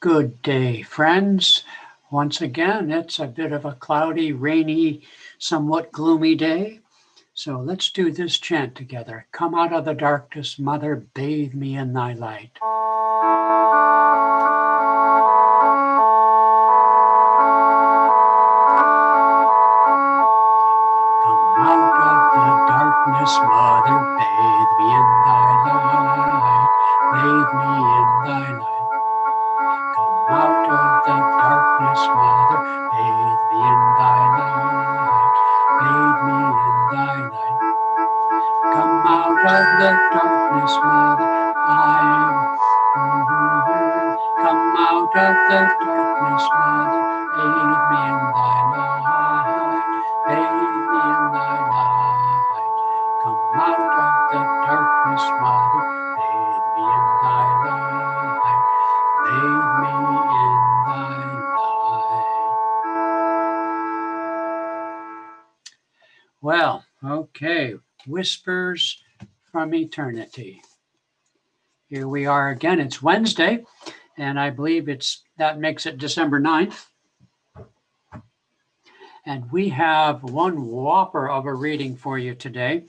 Good day, friends. Once again, it's a bit of a cloudy, rainy, somewhat gloomy day. So let's do this chant together. Come out of the darkness, Mother, bathe me in thy light. Come out of the darkness, Mother, bathe me in thy light. Bathe me in thy light. Out of the darkness, Mother, bathe me in thy light. Bathe me in thy light. Come out of the darkness, Mother, Come out of the darkness, Mother, bathe me in thy light. Bathe me in thy light. Come out of the darkness, Mother, bathe me in thy light. Bathe me in thy light. Well, okay, Whispers from Eternity. Here we are again. It's Wednesday, and I believe that makes it December 9th. And we have one whopper of a reading for you today.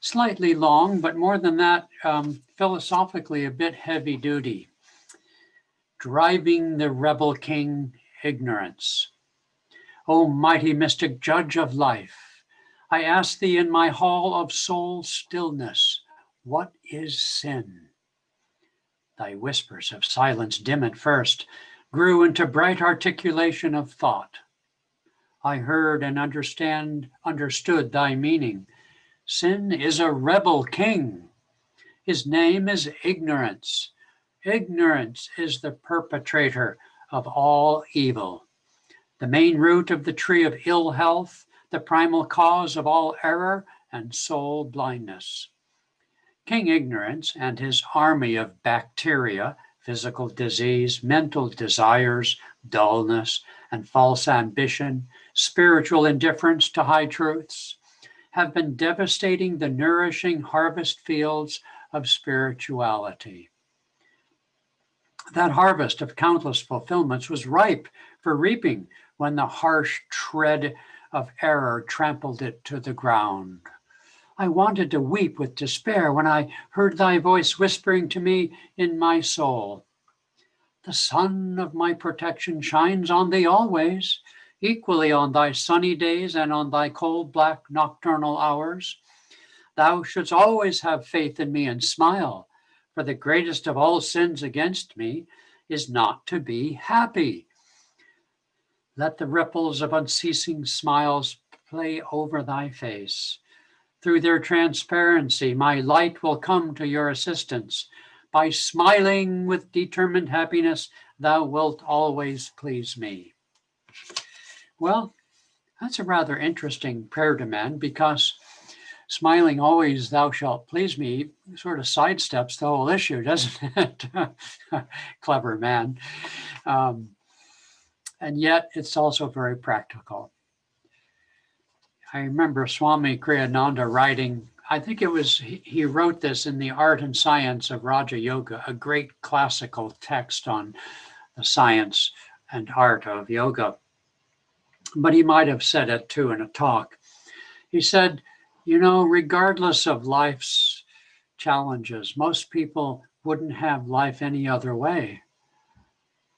Slightly long, but more than that, philosophically a bit heavy duty. Driving the Rebel King, Ignorance. O mighty mystic judge of life, I ask thee in my hall of soul stillness, what is sin? Thy whispers of silence, dim at first, grew into bright articulation of thought. I heard and understood thy meaning. Sin is a rebel king. His name is Ignorance. Ignorance is the perpetrator of all evil, the main root of the tree of ill health, the primal cause of all error and soul blindness. King Ignorance and his army of bacteria, physical disease, mental desires, dullness, and false ambition, spiritual indifference to high truths, have been devastating the nourishing harvest fields of spirituality. That harvest of countless fulfillments was ripe for reaping when the harsh tread of error trampled it to the ground. I wanted to weep with despair when I heard thy voice whispering to me in my soul. The sun of my protection shines on thee always, equally on thy sunny days and on thy cold black nocturnal hours. Thou shouldst always have faith in me and smile, for the greatest of all sins against me is not to be happy. Let the ripples of unceasing smiles play over thy face. Through their transparency, my light will come to your assistance. By smiling with determined happiness, thou wilt always please me. Well, that's a rather interesting prayer demand, because smiling always thou shalt please me sort of sidesteps the whole issue, doesn't it? Clever man. And yet it's also very practical. I remember Swami Kriyananda writing, I think he wrote this in The Art and Science of Raja Yoga, a great classical text on the science and art of yoga. But he might have said it too in a talk. He said, regardless of life's challenges, most people wouldn't have life any other way,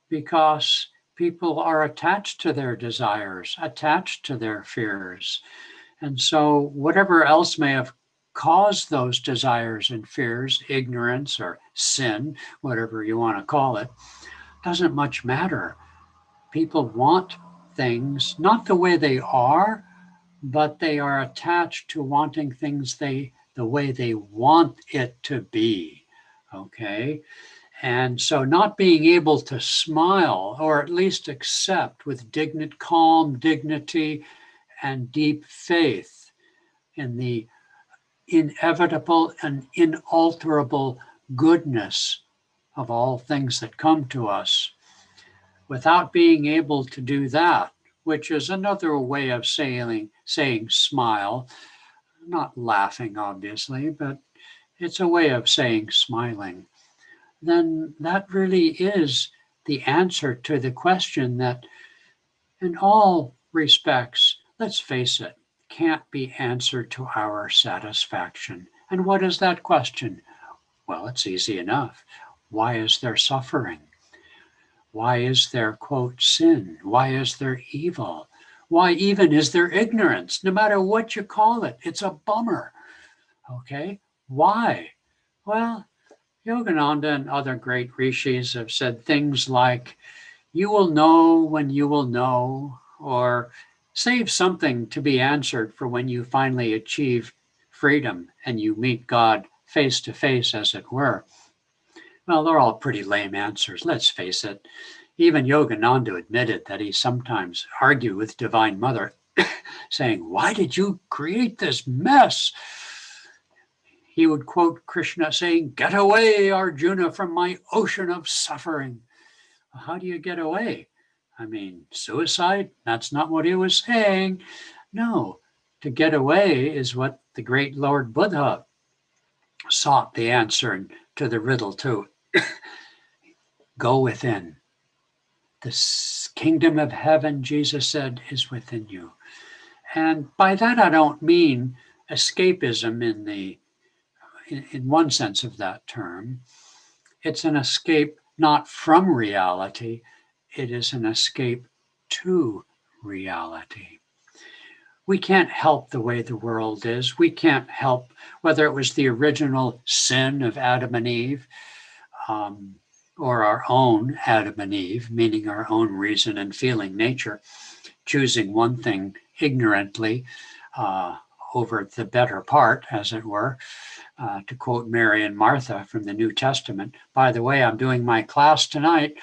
because people are attached to their desires, attached to their fears. And so whatever else may have caused those desires and fears, ignorance or sin, whatever you want to call it, doesn't much matter. People want things not the way they are, but they are attached to wanting things the way they want it to be, okay? And so not being able to smile, or at least accept with calm dignity and deep faith in the inevitable and inalterable goodness of all things that come to us, without being able to do that, which is another way of saying smile, not laughing, obviously, but it's a way of saying smiling, then that really is the answer to the question that, in all respects, let's face it, can't be answered to our satisfaction. And what is that question? Well, it's easy enough. Why is there suffering? Why is there, quote, sin? Why is there evil? Why even is there ignorance? No matter what you call it, it's a bummer. Okay, why? Well, Yogananda and other great rishis have said things like, you will know when you will know, or save something to be answered for when you finally achieve freedom and you meet God face to face, as it were. Well, they're all pretty lame answers, let's face it. Even Yogananda admitted that he sometimes argued with Divine Mother, saying, why did you create this mess? He would quote Krishna saying, get away, Arjuna, from my ocean of suffering. How do you get away? I mean, suicide? That's not what he was saying. No, to get away is what the great Lord Buddha sought the answer to the riddle to. Go within. The kingdom of heaven, Jesus said, is within you. And by that, I don't mean escapism in one sense of that term. It's an escape not from reality, it is an escape to reality. We can't help the way the world is. We can't help whether it was the original sin of Adam and Eve, or our own Adam and Eve, meaning our own reason and feeling nature, choosing one thing ignorantly over the better part, as it were. To quote Mary and Martha from the New Testament. By the way, I'm doing my class tonight.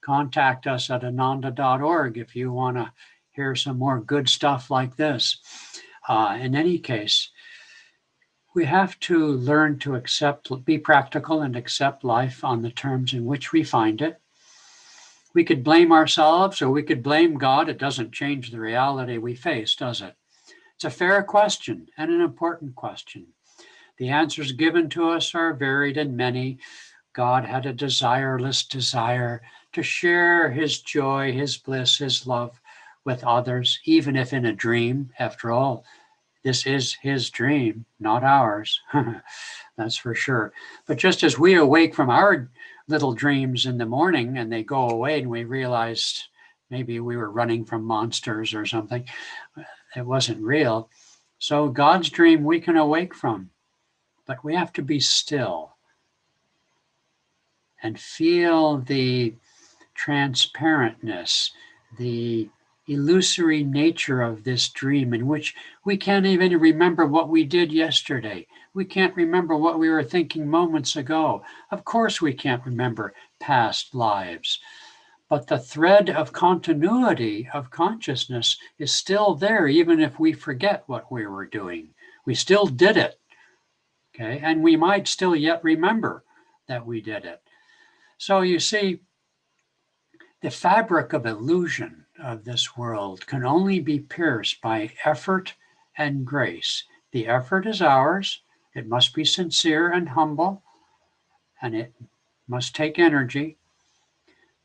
Contact us at ananda.org if you want to hear some more good stuff like this. In any case, we have to learn to accept, be practical and accept life on the terms in which we find it. We could blame ourselves or we could blame God. It doesn't change the reality we face, does it? It's a fair question and an important question. The answers given to us are varied and many. God had a desireless desire to share his joy, his bliss, his love with others, even if in a dream. After all, this is his dream, not ours. That's for sure. But just as we awake from our little dreams in the morning and they go away and we realized maybe we were running from monsters or something, it wasn't real. So God's dream we can awake from. But we have to be still and feel the transparentness, the illusory nature of this dream in which we can't even remember what we did yesterday. We can't remember what we were thinking moments ago. Of course, we can't remember past lives. But the thread of continuity of consciousness is still there, even if we forget what we were doing. We still did it. Okay, and we might still yet remember that we did it. So you see, the fabric of illusion of this world can only be pierced by effort and grace. The effort is ours. It must be sincere and humble, and it must take energy.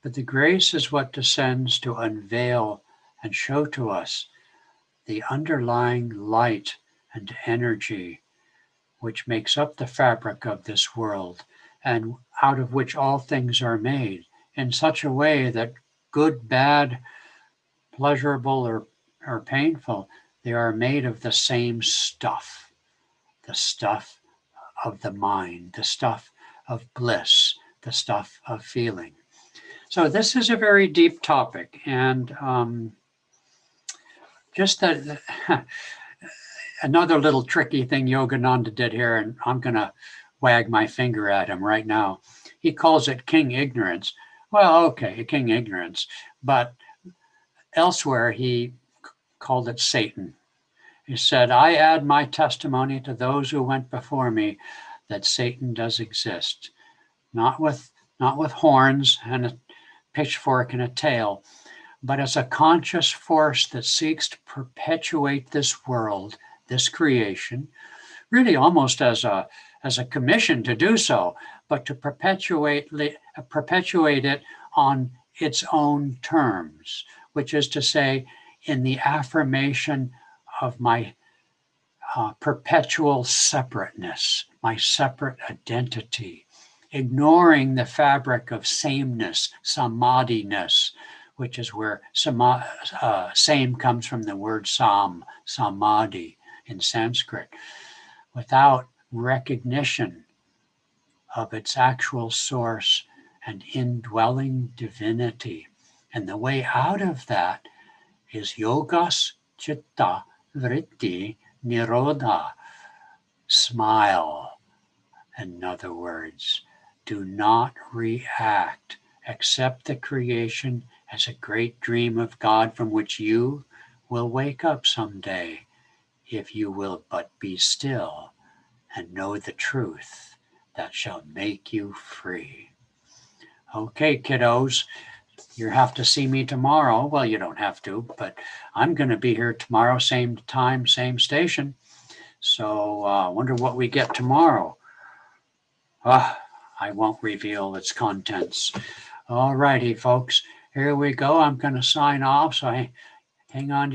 But the grace is what descends to unveil and show to us the underlying light and energy which makes up the fabric of this world, and out of which all things are made, in such a way that good, bad, pleasurable, or painful, they are made of the same stuff, the stuff of the mind, the stuff of bliss, the stuff of feeling. So this is a very deep topic, and just that another little tricky thing Yogananda did here, and I'm going to wag my finger at him right now. He calls it King Ignorance. Well, okay, King Ignorance, but elsewhere he called it Satan. He said, I add my testimony to those who went before me that Satan does exist, not with horns and a pitchfork and a tail, but as a conscious force that seeks to perpetuate this world, this creation, really almost as a as a commission to do so, but to perpetuate it on its own terms, which is to say, in the affirmation of my perpetual separateness, my separate identity, ignoring the fabric of sameness, samadhi-ness, which is where same comes from the word samadhi in Sanskrit, without recognition of its actual source and indwelling divinity. And the way out of that is yogas chitta vritti nirodha. Smile. In other words, do not react. Accept the creation as a great dream of God from which you will wake up someday, if you will but be still and know the truth that shall make you free. Okay, kiddos, you have to see me tomorrow. Well, you don't have to, but I'm going to be here tomorrow, same time, same station. So I wonder what we get tomorrow. I won't reveal its contents. All righty, folks, here we go. I'm going to sign off, so hang on to your